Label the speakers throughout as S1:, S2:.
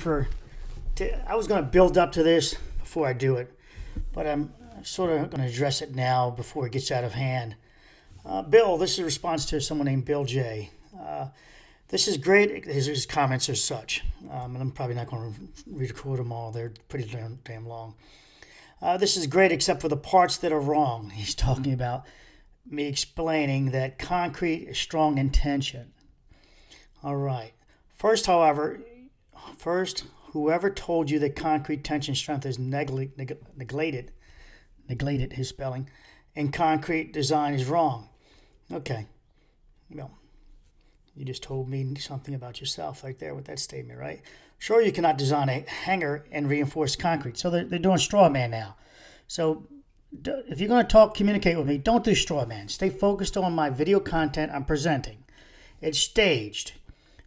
S1: I was going to build up to this before I do it, but I'm sort of going to address it now before it gets out of hand. Bill, this is a response to someone named Bill J. This is great. His comments are such, and I'm probably not going to record them all. They're pretty damn long. This is great except for the parts that are wrong. He's talking about me explaining that concrete is strong in tension. All right. First, whoever told you that concrete tension strength is neglected, his spelling, in concrete design is wrong. Okay. Well, you just told me something about yourself right there with that statement, right? Sure, you cannot design a hanger in reinforced concrete. So they're doing straw man now. So if you're going to communicate with me, don't do straw man. Stay focused on my video content I'm presenting. It's staged.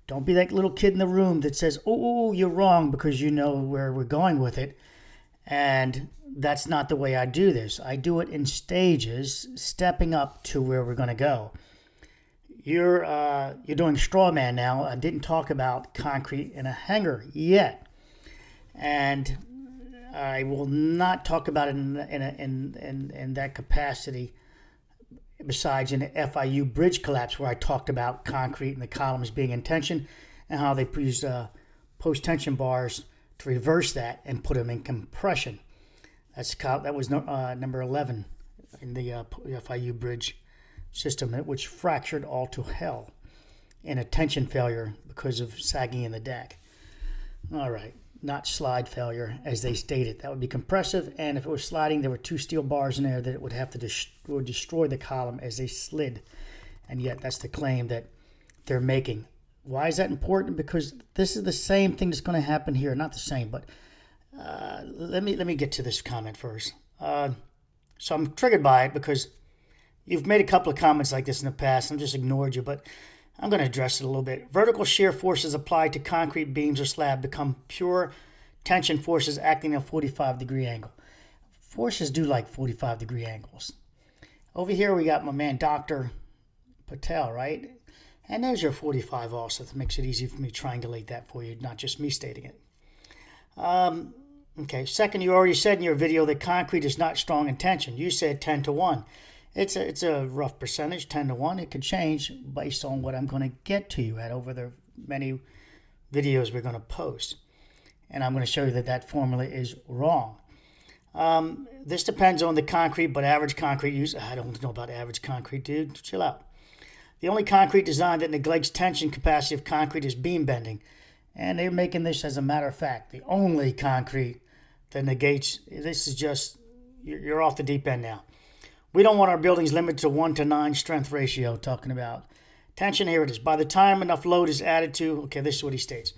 S1: Don't be that little kid in the room that says, oh, you're wrong because you know where we're going with it. And that's not the way I do this. I do it in stages, stepping up to where we're going to go. You're doing straw man now. I didn't talk about concrete in a hanger yet. And I will not talk about it in that capacity besides in the FIU bridge collapse where I talked about concrete and the columns being in tension and how they used post-tension bars to reverse that and put them in compression. That was number 11 in the FIU bridge system, which fractured all to hell in a tension failure because of sagging in the deck. All right. Not slide failure, as they stated. That would be compressive, and if it was sliding, there were 2 steel bars in there that it would have to destroy the column as they slid. And yet, that's the claim that they're making. Why is that important? Because this is the same thing that's going to happen here. Not the same, but let me get to this comment first. So I'm triggered by it because you've made a couple of comments like this in the past. I've just ignored you, but I'm going to address it a little bit. Vertical shear forces applied to concrete beams or slab become pure tension forces acting at a 45-degree angle. Forces do like 45-degree angles. Over here we got my man Dr. Patel, right? And there's your 45 also. That makes it easy for me to triangulate that for you, not just me stating it. Okay, second, you already said in your video that concrete is not strong in tension. You said 10-1. It's a rough percentage, 10-1. It could change based on what I'm going to get to you at over the many videos we're going to post. And I'm going to show you that formula is wrong. This depends on the concrete, but average concrete use, I don't know about average concrete, dude. Chill out. The only concrete design that neglects tension capacity of concrete is beam bending. And they're making this as a matter of fact. The only concrete that negates, this is just, you're off the deep end now. We don't want our buildings limited to 1-to-9 strength ratio, talking about tension. Here it is. By the time enough load is added to, okay, this is what he states.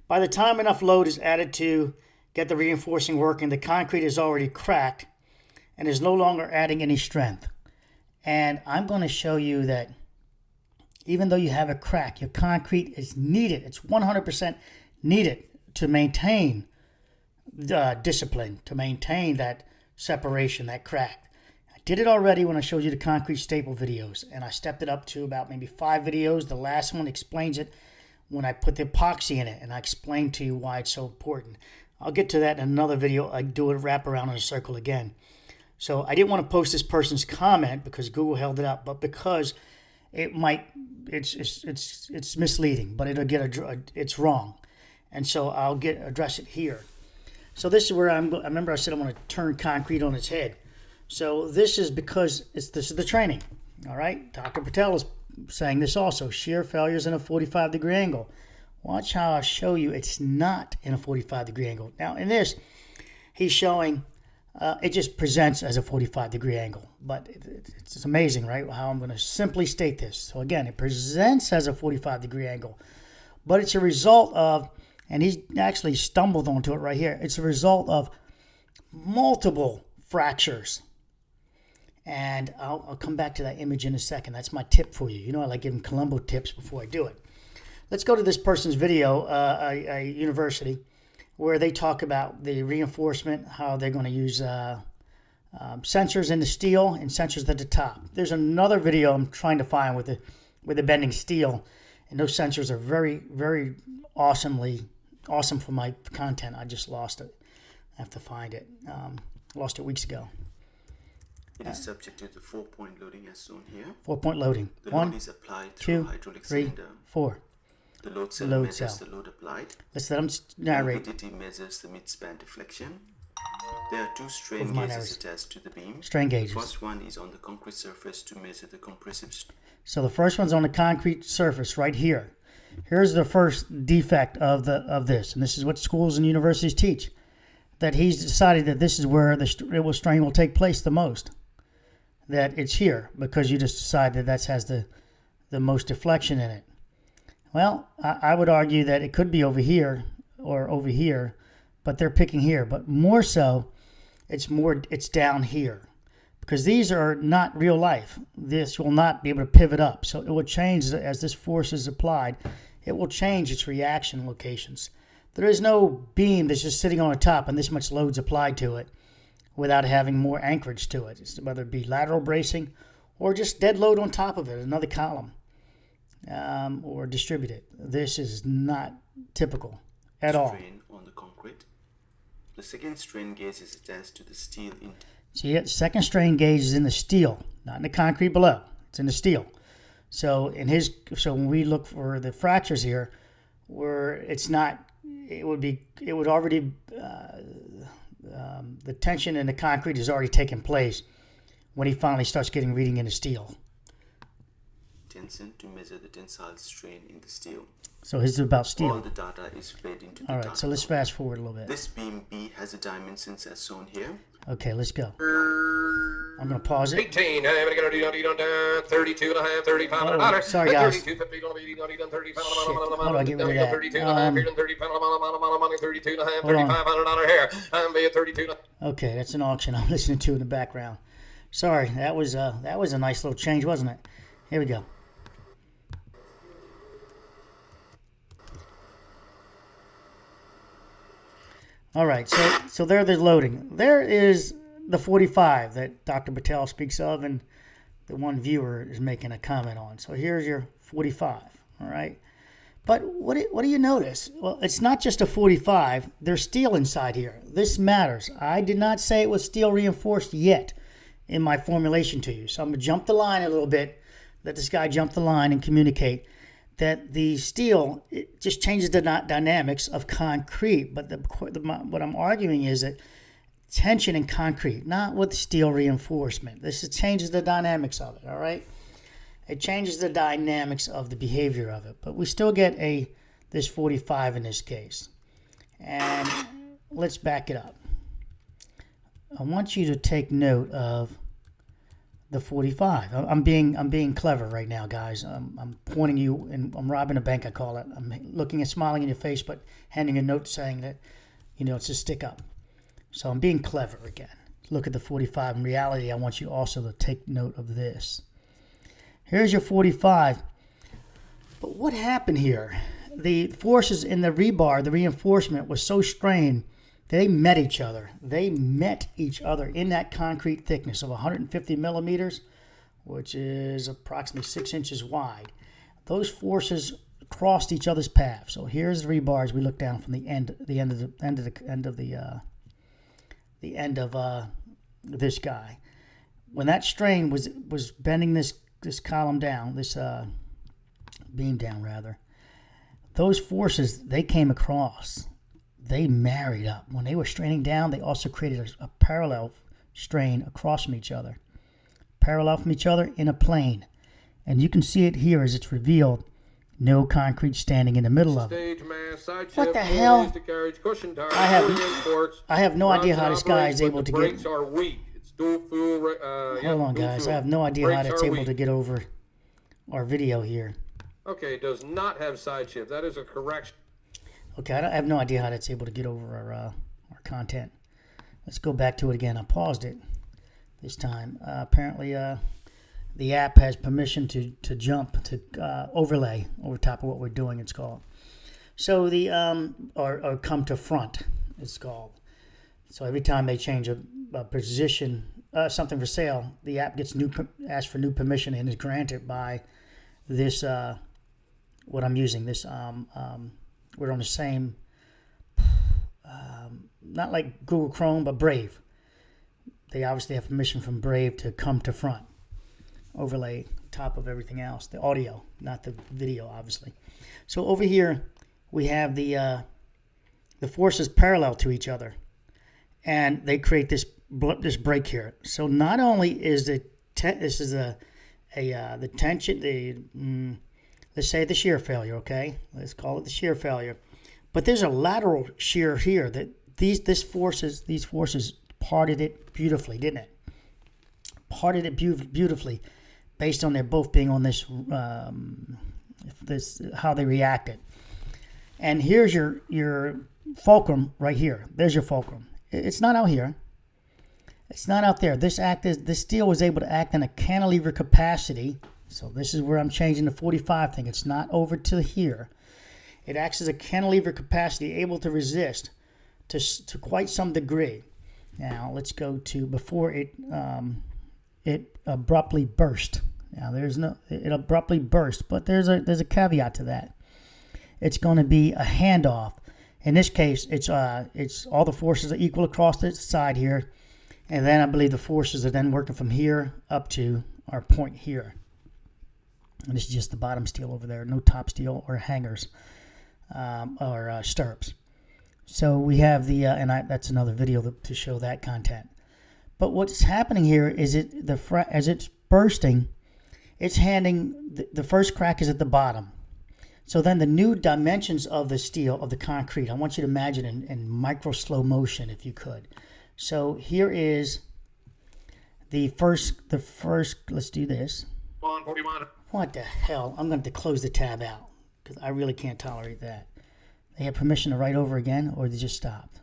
S1: By the time enough load is added to get the reinforcing working, the concrete is already cracked and is no longer adding any strength. And I'm going to show you that even though you have a crack, your concrete is needed. It's 100% needed to maintain the discipline, to maintain that separation, that crack. Did it already when I showed you the concrete staple videos, and I stepped it up to about maybe 5 videos. The last one explains it when I put the epoxy in it, and I explained to you why it's so important. I'll get to that in another video. I do a wrap around in a circle again. So I didn't want to post this person's comment because Google held it up, but because it's misleading, but it's wrong, and so I'll address it here. So this is where I remember I said I want to turn concrete on its head. So this is because this is the training, all right? Dr. Patel is saying this also. Shear failures in a 45-degree angle. Watch how I show you it's not in a 45-degree angle. Now, in this, he's showing it just presents as a 45-degree angle. But it's amazing, right, how I'm going to simply state this. So, again, it presents as a 45-degree angle. But it's a result of, and he's actually stumbled onto it right here, it's a result of multiple fractures. And I'll come back to that image in a second. That's my tip for you. You know I like giving Columbo tips before I do it. Let's go to this person's video, a university, where they talk about the reinforcement, how they're going to use sensors in the steel and sensors at the top. There's another video I'm trying to find with the bending steel, and those sensors are very, very awesomely awesome for my content. I just lost it. I have to find it. Lost it weeks ago.
S2: It is subject to the 4-point loading as shown here.
S1: 4-point loading.
S2: The
S1: 1,
S2: load is applied through
S1: 2,
S2: hydraulic
S1: 3,
S2: cylinder.
S1: 4.
S2: The load cell
S1: Load
S2: measures
S1: cell.
S2: the load applied.
S1: Let's let them narrate.
S2: Rigidity measures the mid-span deflection. There are 2 strain
S1: Over my
S2: gauges
S1: nose.
S2: attached to the beam.
S1: Strain gauges.
S2: The first one is on the concrete surface to measure the compressive strain.
S1: So the first one's on the concrete surface right here. Here's the first defect of this, and this is what schools and universities teach, that he's decided that this is where the strain will take place the most. That it's here because you just decide that that has the most deflection in it. Well, I would argue that it could be over here or over here, but they're picking here. But more so, it's down here because these are not real life. This will not be able to pivot up. So it will change as this force is applied. It will change its reaction locations. There is no beam that's just sitting on the top and this much load's applied to it without having more anchorage to it, whether it be lateral bracing or just dead load on top of it, another column, or distributed. This is not typical at all.
S2: Strain on the concrete. The second strain gauge is attached to the steel.
S1: So you get second strain gauge is in the steel, not in the concrete below. It's in the steel. So when we look for the fractures here, where it's not, it would already. The tension in the concrete has already taken place when he finally starts getting reading in the steel.
S2: Tension to measure the tensile strain in the steel.
S1: So his is about steel.
S2: All the data is fed into the
S1: All right,
S2: data
S1: so let's fast forward a little bit.
S2: This beam B has the dimensions as shown here.
S1: Okay, let's go. I'm going to pause it.
S3: 18, I'm going to do 32 and a half, $35.
S1: Oh, sorry, guys.
S3: 32, 50, 30,
S1: How do I get rid of that?
S3: 32 and a half, 32 and a half,
S1: Hold on.
S3: $3,500 here. I'm being 32.
S1: Okay, that's an auction I'm listening to in the background. Sorry, that was a nice little change, wasn't it? Here we go. All right, so there they're loading. There is the 45 that Dr. Patel speaks of and the one viewer is making a comment on. So here's your 45, all right? But what do you notice? Well, it's not just a 45. There's steel inside here. This matters. I did not say it was steel reinforced yet in my formulation to you. So I'm going to jump the line a little bit, let this guy jump the line and communicate that the steel, it just changes the dynamics of concrete. But what I'm arguing is that tension in concrete, not with steel reinforcement. This changes the dynamics of it, all right? It changes the dynamics of the behavior of it. But we still get this 45 in this case. And let's back it up. I want you to take note of the 45. I'm being clever right now, guys. I'm pointing you, and I'm robbing a bank, I call it. I'm looking and smiling in your face, but handing a note saying that, it's a stick up. So I'm being clever again. Look at the 45. In reality, I want you also to take note of this. Here's your 45. But what happened here? The forces in the rebar, the reinforcement, was so strained, they met each other. They met each other in that concrete thickness of 150 millimeters, which is approximately 6 inches wide. Those forces crossed each other's path. So here's the rebar as we look down from the end of this guy. When that strain was bending this column down, this beam down rather, those forces, they came across. They married up. When they were straining down, they also created a parallel strain across from each other. Parallel from each other in a plane. And you can see it here as it's revealed. No concrete standing in the middle of it. What the hell? I have no idea how this guy is able to get... Hold on, guys. I have no idea how that's able to get over our video here.
S3: Okay, it does not have side shift. That is a correction.
S1: Okay, I have no idea how that's able to get over our content. Let's go back to it again. I paused it this time. Apparently, the app has permission to jump, to overlay over top of what we're doing, it's called. So the, or come to front, it's called. So every time they change a position, something for sale, the app gets asks for new permission and is granted by this, what I'm using, this, we're on the same not like Google Chrome, but Brave. They obviously have permission from Brave to come to front. Overlay top of everything else, the audio, not the video, obviously. So over here, we have the forces parallel to each other, and they create this break here. So not only is the tension, let's say the shear failure, okay? Let's call it the shear failure. But there's a lateral shear here that these forces parted it beautifully, didn't it? Parted it beautifully, based on their both being on this how they reacted. And here's your fulcrum right here. There's your fulcrum. It's not out here. It's not out there. This steel was able to act in a cantilever capacity. So this is where I'm changing the 45 thing. It's not over to here. It acts as a cantilever capacity, able to resist to quite some degree. Now let's go to before it abruptly burst. Now it abruptly burst, but there's a caveat to that. It's going to be a handoff. In this case, it's all the forces are equal across the side here, and then I believe the forces are then working from here up to our point here. And this is just the bottom steel over there, no top steel or hangers or stirrups. So we have that's another video to show that content. But what's happening here is as it's bursting, it's handing the first crack is at the bottom. So then the new dimensions of the steel, of the concrete, I want you to imagine in micro slow motion if you could. So here is the first, let's do this.
S3: 141.
S1: What the hell? I'm going to have to close the tab out because I really can't tolerate that. They have permission to write over again, or they just stopped.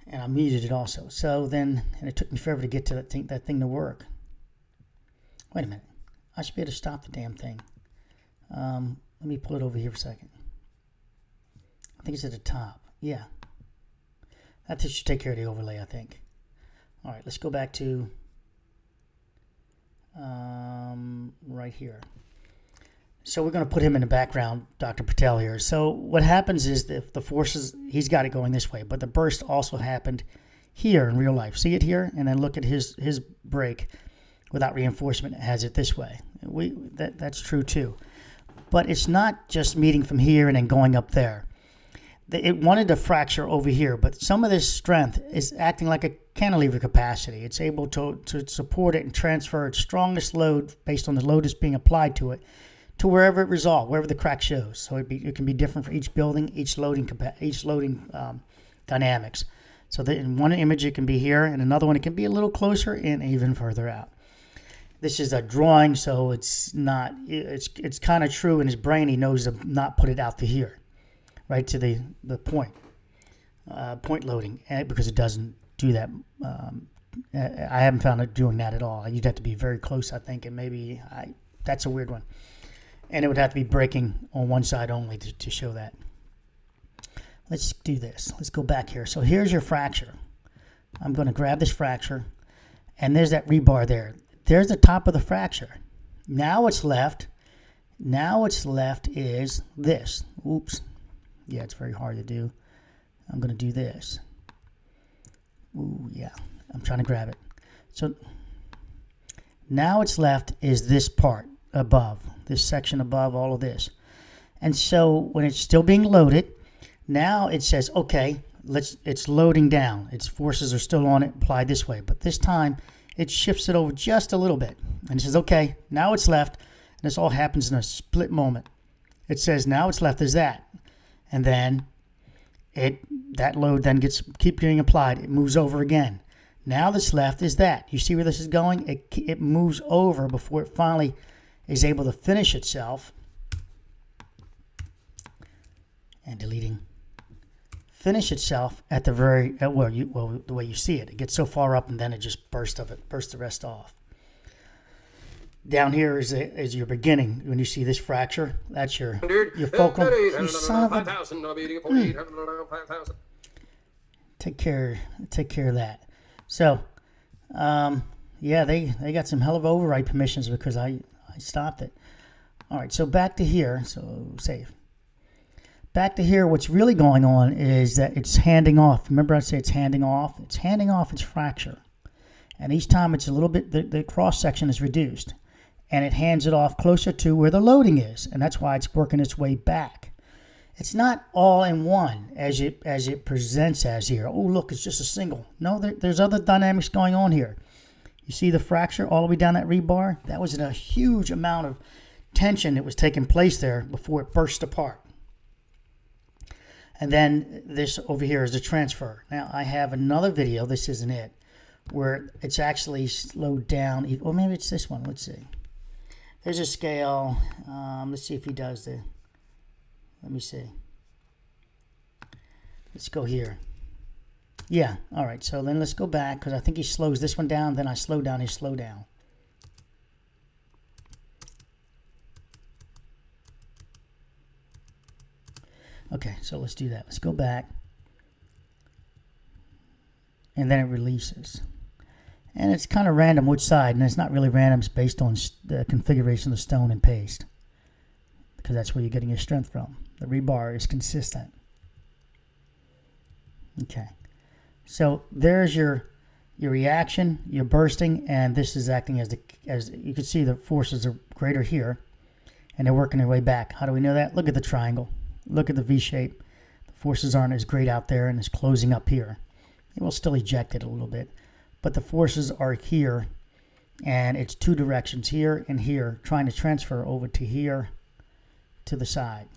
S1: And I muted it also. So then, and it took me forever to get to that thing to work. Wait a minute. I should be able to stop the damn thing. Let me pull it over here for a second. I think it's at the top. Yeah. That should take care of the overlay, I think. All right, let's go back to right here. So we're going to put him in the background, Dr. Patel here. So what happens is the forces, he's got it going this way, but the burst also happened here in real life. See it here? And then look at his break without reinforcement. It has it this way. That's true too. But it's not just meeting from here and then going up there. It wanted to fracture over here, but some of this strength is acting like a cantilever capacity. It's able to support it and transfer its strongest load based on the load that's being applied to it to wherever it resolves, wherever the crack shows. So it can be different for each building, each loading dynamics. So that in one image it can be here, and another one it can be a little closer and even further out. This is a drawing, so it's not. It's kind of true in his brain. He knows to not put it out to here, right to the point loading, because it doesn't do that. I haven't found it doing that at all. You'd have to be very close, I think, and maybe that's a weird one. And it would have to be breaking on one side only to show that. Let's do this. Let's go back here. So here's your fracture. I'm going to grab this fracture, and there's that rebar there. There's the top of the fracture. Now what's left is this. Oops. Yeah, it's very hard to do. I'm going to do this. Ooh, yeah. I'm trying to grab it. So now what's left is this part above, this section above all of this. And so when it's still being loaded, now it says, okay, it's loading down. Its forces are still on it, applied this way. But this time, it shifts it over just a little bit. And it says, okay, now it's left. And this all happens in a split moment. It says, now it's left is that. And then that load then keep getting applied. It moves over again. Now this left is that. You see where this is going? It moves over before it finally is able to finish itself. And deleting. Finish itself at the very, the way you see it. It gets so far up and then it just bursts the rest off. Down here is your beginning. When you see this fracture, that's your fulcrum. You son of a... Take care of that. So, yeah, they got some hell of override permissions because I stopped it. All right, so back to here. So save. back to here, what's really going on is that it's handing off. Remember I said it's handing off? It's handing off its fracture. And each time it's a little bit, the cross-section is reduced. And it hands it off closer to where the loading is. And that's why it's working its way back. It's not all in one as it presents as here. Oh, look, it's just a single. No, there's other dynamics going on here. You see the fracture all the way down that rebar? That was a huge amount of tension that was taking place there before it burst apart. And then this over here is the transfer. Now, I have another video, this isn't it, where it's actually slowed down. Or maybe it's this one. Let's see. There's a scale. Let's see if he does the... Let me see. Let's go here. Yeah, all right. So then let's go back because I think he slows this one down. Then I slow down his slow down. Okay, so let's do that. Let's go back. And then it releases. And it's kind of random which side. And it's not really random. It's based on the configuration of the stone and paste. Because that's where you're getting your strength from. The rebar is consistent. Okay. So there's your reaction, your bursting, and this is acting as you can see the forces are greater here, and they're working their way back. How do we know that? Look at the triangle. Look at the V shape. The forces aren't as great out there, and it's closing up here. It will still eject it a little bit, but the forces are here, and it's two directions, here and here, trying to transfer over to here to the side.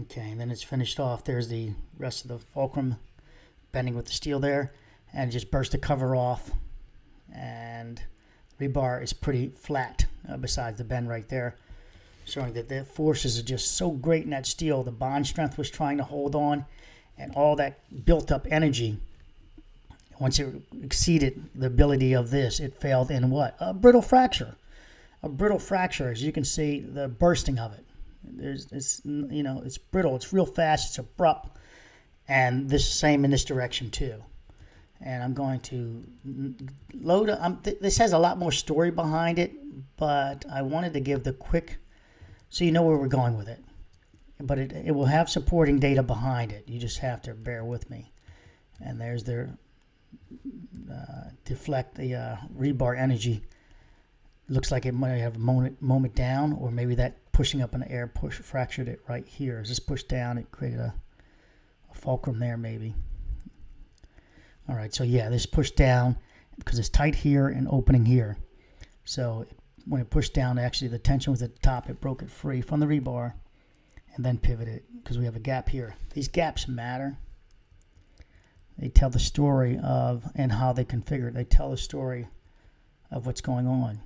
S1: Okay, and then it's finished off. There's the rest of the fulcrum bending with the steel there, and just burst the cover off, and the rebar is pretty flat besides the bend right there, showing that the forces are just so great in that steel. The bond strength was trying to hold on, and all that built up energy, once it exceeded the ability of this, it failed in what? A brittle fracture. A brittle fracture, as you can see, the bursting of it. It's brittle. It's real fast. It's abrupt, and this same in this direction too. And I'm going to load. This has a lot more story behind it, but I wanted to give the quick, so you know where we're going with it. But it will have supporting data behind it. You just have to bear with me. And there's their deflect the rebar energy. Looks like it might have a moment down, or maybe that pushing up in the air fractured it right here. As this pushed down, it created a fulcrum there maybe. All right, so yeah, this pushed down because it's tight here and opening here. So when it pushed down, actually the tension was at the top. It broke it free from the rebar and then pivoted because we have a gap here. These gaps matter. They tell the story of and how they configure it. They tell the story of what's going on.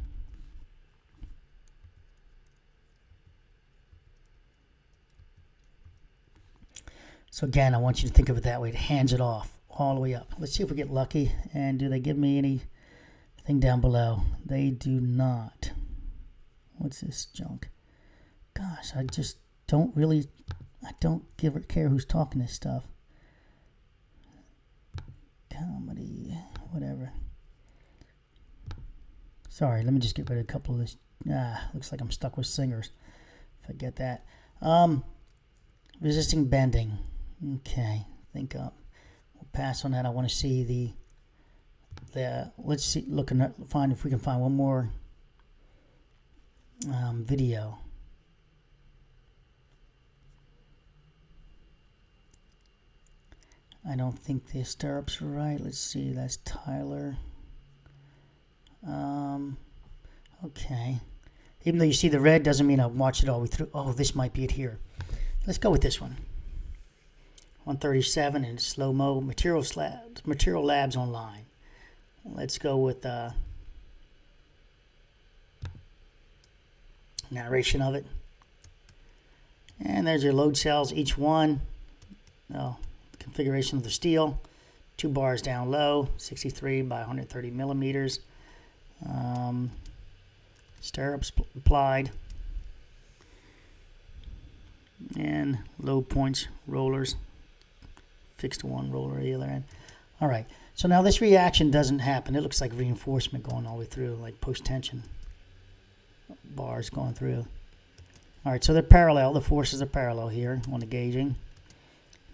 S1: So again, I want you to think of it that way. It hands it off all the way up. Let's see if we get lucky. And do they give me anything down below? They do not. What's this junk? Gosh, I just don't really, I don't care who's talking this stuff. Comedy, whatever. Sorry, let me just get rid of a couple of this. Looks like I'm stuck with singers. Forget that. Resisting bending. Okay, think up. We'll pass on that. I want to see let's see, find if we can find one more video. I don't think the stirrups are right. Let's see, that's Tyler. Okay. Even though you see the red doesn't mean I'll watch it all the way through. Oh, this might be it here. Let's go with this one. 137 in slow-mo, Material Labs online. Let's go with narration of it. And there's your load cells, each one. Configuration of the steel. 2 bars down low, 63 by 130 millimeters. Stirrups applied. And load points, rollers, fixed to one roller at the other end. All right, so now this reaction doesn't happen. It looks like reinforcement going all the way through, like post-tension bars going through. All right, so they're parallel. The forces are parallel here on the gauging.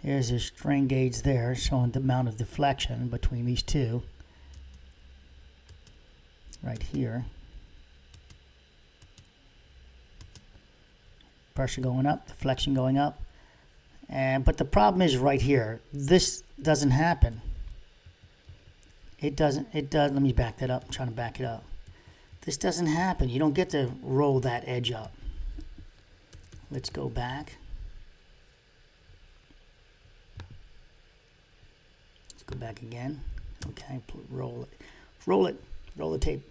S1: There's a strain gauge there showing the amount of deflection between these two. Right here. Pressure going up, deflection going up. But the problem is right here. This doesn't happen. It does. Let me back that up. I'm trying to back it up. This doesn't happen. You don't get to roll that edge up. Let's go back. Let's go back again. Okay, roll it. Roll it. Roll the tape.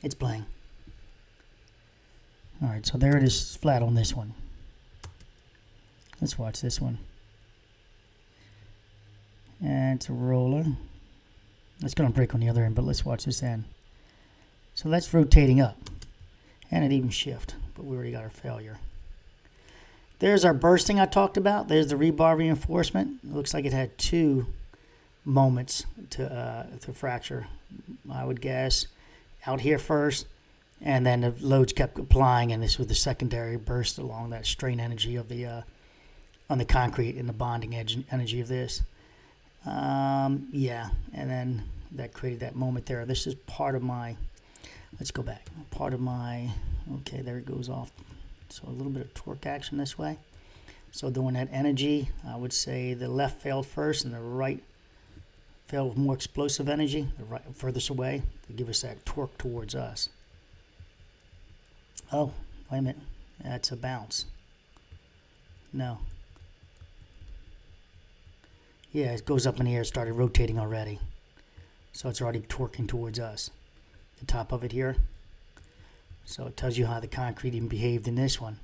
S1: It's playing. All right, so there it is flat on this one. Let's watch this one. And it's a roller. It's going to break on the other end, but let's watch this end. So that's rotating up. And it even shift, but we already got our failure. There's our bursting I talked about. There's the rebar reinforcement. It looks like it had 2 moments to fracture, I would guess. Out here first, and then the loads kept applying, and this was the secondary burst along that strain energy of the on the concrete and the bonding edge energy of this. Yeah, and then that created that moment there. This is part of my, let's go back, part of my, okay, there it goes off. So a little bit of torque action this way. So doing that energy, I would say the left failed first and the right failed with more explosive energy, the right furthest away, to give us that torque towards us. Oh, wait a minute, that's a bounce. No. Yeah, it goes up in the air, started rotating already. So it's already torquing towards us. The top of it here. So it tells you how the concrete even behaved in this one.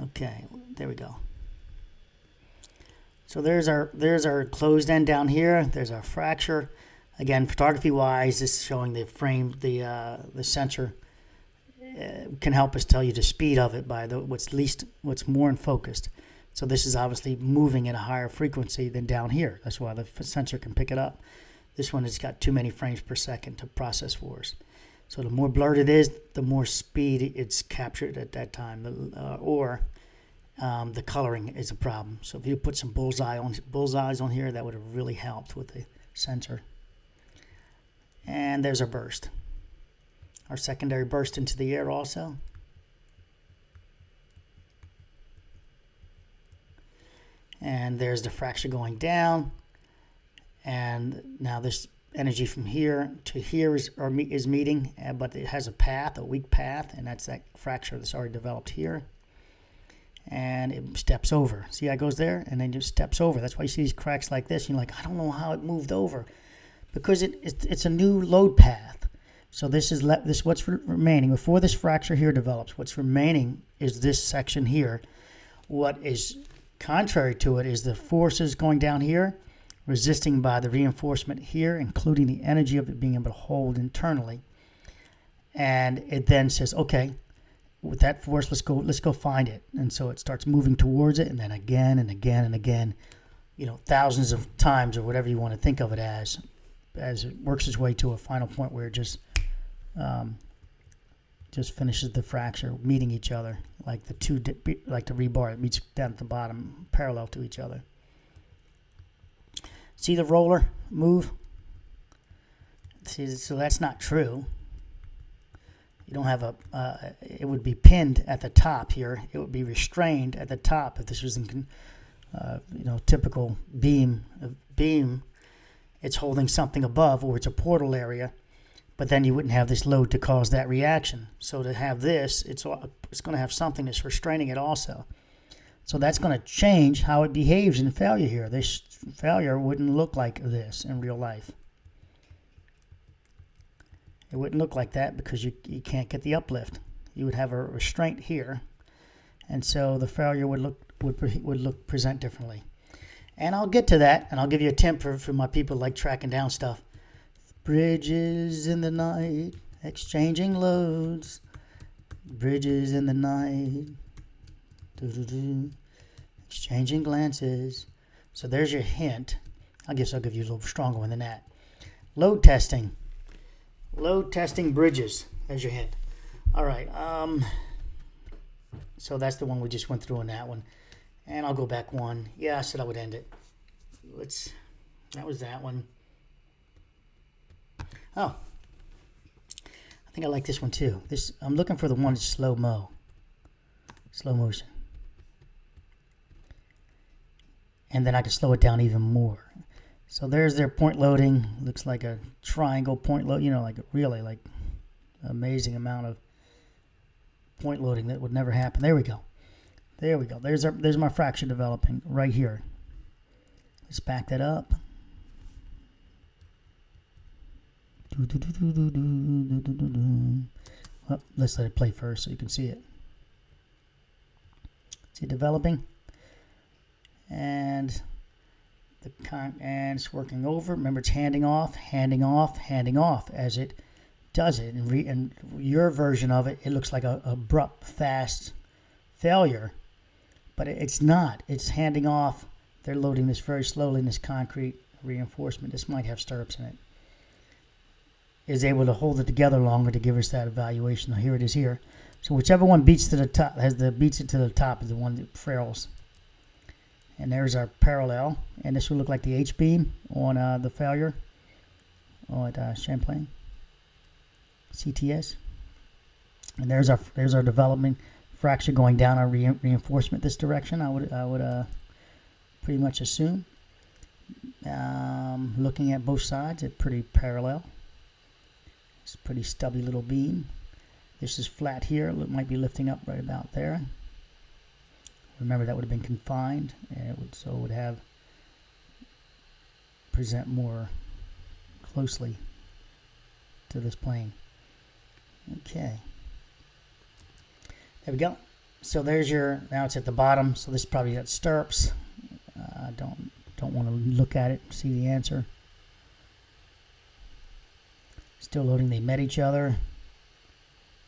S1: Okay, there we go. So there's our closed end down here. There's our fracture. Again, photography-wise, this is showing the frame, the sensor can help us tell you the speed of it by what's more in focused. So this is obviously moving at a higher frequency than down here. That's why the sensor can pick it up. This one has got too many frames per second to process for us. So the more blurred it is, the more speed it's captured at that time. The coloring is a problem. So if you put some bullseyes on here, that would have really helped with the sensor. And there's our burst. Our secondary burst into the air also. And there's the fracture going down. And now this energy from here to here is meeting, but it has a path, a weak path, and that's that fracture that's already developed here. And it steps over. See how it goes there? And then just steps over. That's why you see these cracks like this. You're like, I don't know how it moved over. Because it's a new load path. So this is what's remaining. Before this fracture here develops, what's remaining is this section here. What is contrary to it is the forces going down here, resisting by the reinforcement here, including the energy of it being able to hold internally. And it then says, okay, with that force, let's go find it. And so it starts moving towards it, and then again and again and again, thousands of times, or whatever you want to think of it as it works its way to a final point where it just finishes the fracture, meeting each other, like the rebar. It meets down at the bottom, parallel to each other. See the roller move? See, so that's not true. You don't have it would be pinned at the top here. It would be restrained at the top if this was in, typical beam. It's holding something above, or it's a portal area, but then you wouldn't have this load to cause that reaction. So to have this, it's going to have something that's restraining it also. So that's going to change how it behaves in failure here. This failure wouldn't look like this in real life. It wouldn't look like that because you can't get the uplift. You would have a restraint here, and so the failure would present differently. And I'll get to that, and I'll give you a tip for my people like tracking down stuff. Bridges in the night, exchanging loads. Bridges in the night, exchanging glances. So there's your hint. I guess I'll give you a little stronger one than that. Load testing. Load testing bridges. There's your hint. All right. So that's the one we just went through on that one. And I'll go back one. Yeah, I said I would end it. That was that one. Oh. I think I like this one too. I'm looking for the one that's slow motion. And then I can slow it down even more. So there's their point loading. Looks like a triangle point load, like really like amazing amount of point loading that would never happen. There we go. There's my fracture developing right here. Let's back that up. Well, let's let it play first so you can see it. See it developing, and it's working over. Remember, it's handing off as it does it. And your version of it, it looks like a abrupt, fast failure, but it's not. It's handing off. They're loading this very slowly in this concrete reinforcement. This might have stirrups in it. Is able to hold it together longer to give us that evaluation. Now, here it is here. So whichever one beats to the top beats it to the top is the one that fails. And there's our parallel, and this will look like the H-beam on the failure at Champlain CTS. And there's our development fracture going down our reinforcement this direction. I would pretty much assume. Looking at both sides, it's pretty parallel. It's a pretty stubby little beam. This is flat here. It might be lifting up right about there. Remember, that would have been confined, and it would have present more closely to this plane. Okay. There we go. So there's now it's at the bottom. So this probably got stirrups. Don't want to look at it, see the answer. Still loading. They met each other.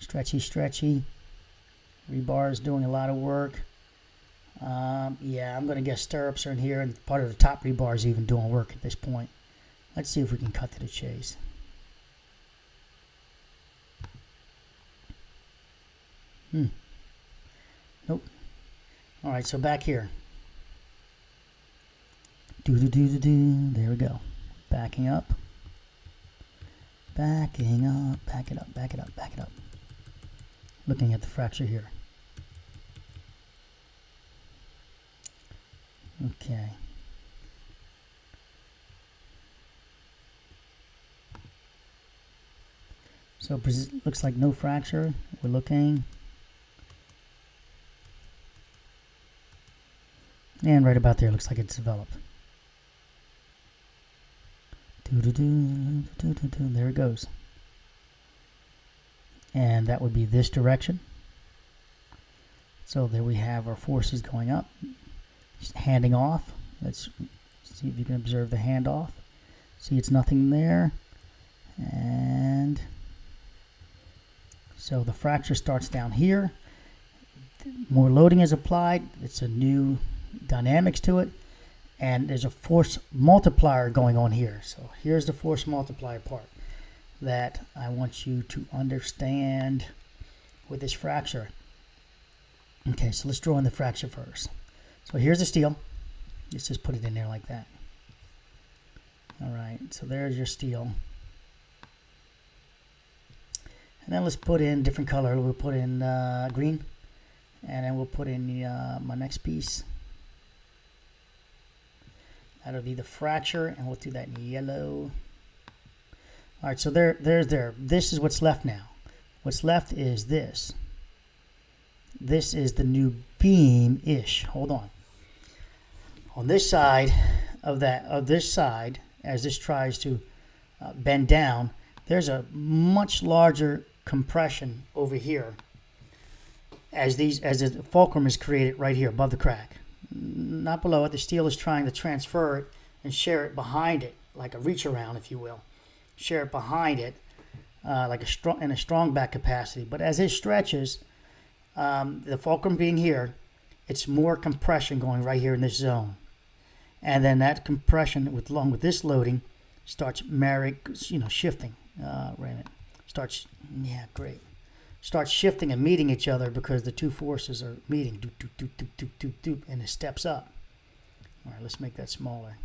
S1: Stretchy. Rebar is doing a lot of work. Yeah, I'm going to guess stirrups are in here, and part of the top rebar is even doing work at this point. Let's see if we can cut to the chase. Nope. All right, so back here. There we go. Backing up. Back it up. Looking at the fracture here. Okay. So it looks like no fracture. We're looking. And right about there, looks like it's developed. There it goes. And that would be this direction. So there we have our forces going up. Just handing off. Let's see if you can observe the handoff. See, it's nothing there. And so the fracture starts down here. More loading is applied. It's a new dynamics to it. And there's a force multiplier going on here. So here's the force multiplier part that I want you to understand with this fracture. Okay, so let's draw in the fracture first. So here's the steel. Let's just put it in there like that. All right, so there's your steel. And then let's put in different color. We'll put in green. And then we'll put in my next piece. That'll be the fracture, and we'll do that in yellow. All right, so there's there. This is what's left now. What's left is this. This is the new beam-ish. Hold on. On this side of this side, as this tries to bend down, there's a much larger compression over here as the fulcrum is created right here above the crack. Not below it. The steel is trying to transfer it and share it behind it, like a reach around, if you will. Share it behind it, like in a strong back capacity. But as it stretches, the fulcrum being here, it's more compression going right here in this zone, and then that compression, along with this loading, starts shifting. Starts, yeah, great. starts shifting and meeting each other because the two forces are meeting, doop, doop, doop, doop, doop, doop, doop, and it steps up. All right, let's make that smaller.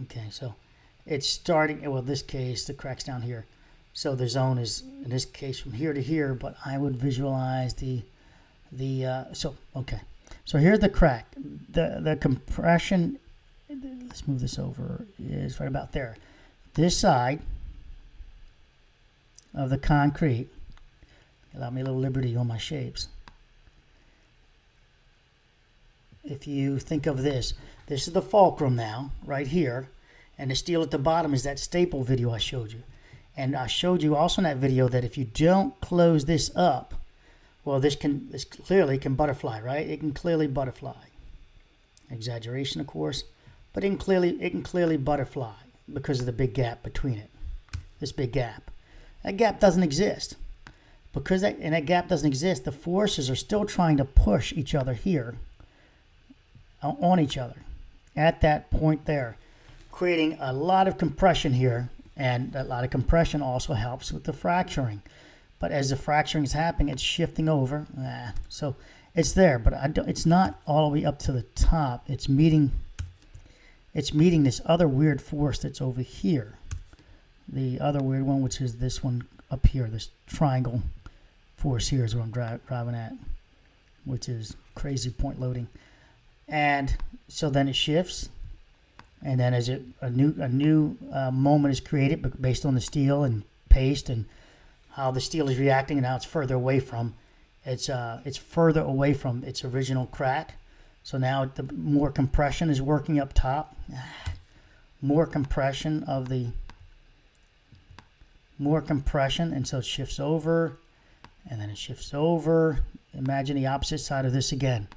S1: Okay, so it's starting, well, in this case, the crack's down here. So the zone is, in this case, from here to here, but I would visualize okay. So here's the crack. The compression, let's move this over, is right about there. This side of the concrete, allow me a little liberty on my shapes. If you think of this is the fulcrum now, right here, and the steel at the bottom is that staple video I showed you. And I showed you also in that video that if you don't close this up, well, this clearly can butterfly, right? It can clearly butterfly. Exaggeration, of course, but it can clearly butterfly because of the big gap between it. This big gap. That gap doesn't exist. Because that gap doesn't exist, the forces are still trying to push each other here on each other at that point there, creating a lot of compression here, and a lot of compression also helps with the fracturing. But as the fracturing is happening, it's shifting over. So it's there, but it's not all the way up to the top. It's meeting this other weird force that's over here. The other weird one, which is this one up here, this triangle force here is what I'm driving at, which is crazy point loading. And so then it shifts, and then as a new moment is created based on the steel and paste and how the steel is reacting, and now it's further away from its original crack. So now the more compression is working up top, more compression, and so it shifts over, and then it shifts over. Imagine the opposite side of this again.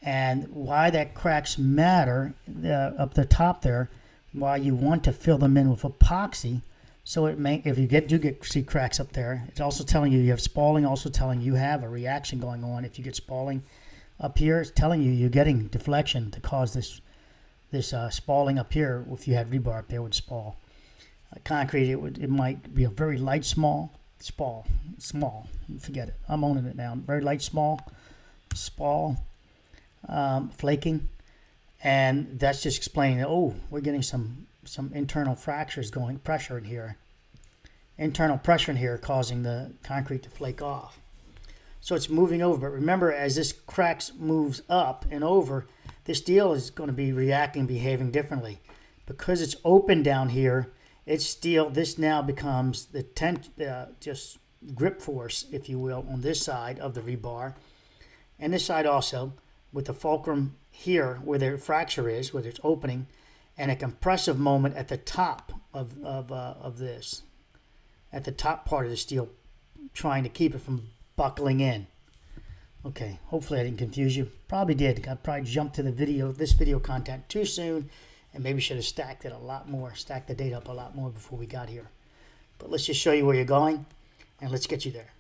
S1: And why that cracks matter up the top there, why you want to fill them in with epoxy, so if you see cracks up there, it's also telling you have spalling, also telling you have a reaction going on. If you get spalling up here, it's telling you you're getting deflection to cause this spalling up here. If you had rebar up there, it would spall. Concrete, it might be a very light small, forget it. I'm owning it now. Very light small, spall. Flaking, and that's just explaining that, oh, we're getting some internal fractures going, pressure in here, causing the concrete to flake off. So it's moving over, but remember, as this cracks moves up and over, this steel is going to be reacting, behaving differently. Because it's open down here, this now becomes the just grip force, if you will, on this side of the rebar, and this side also, with the fulcrum here where the fracture is, where it's opening, and a compressive moment at the top of this, at the top part of the steel, trying to keep it from buckling in. Okay, hopefully I didn't confuse you. Probably did. I probably jumped to this video content too soon, and maybe should have stacked the data up a lot more before we got here. But let's just show you where you're going, and let's get you there.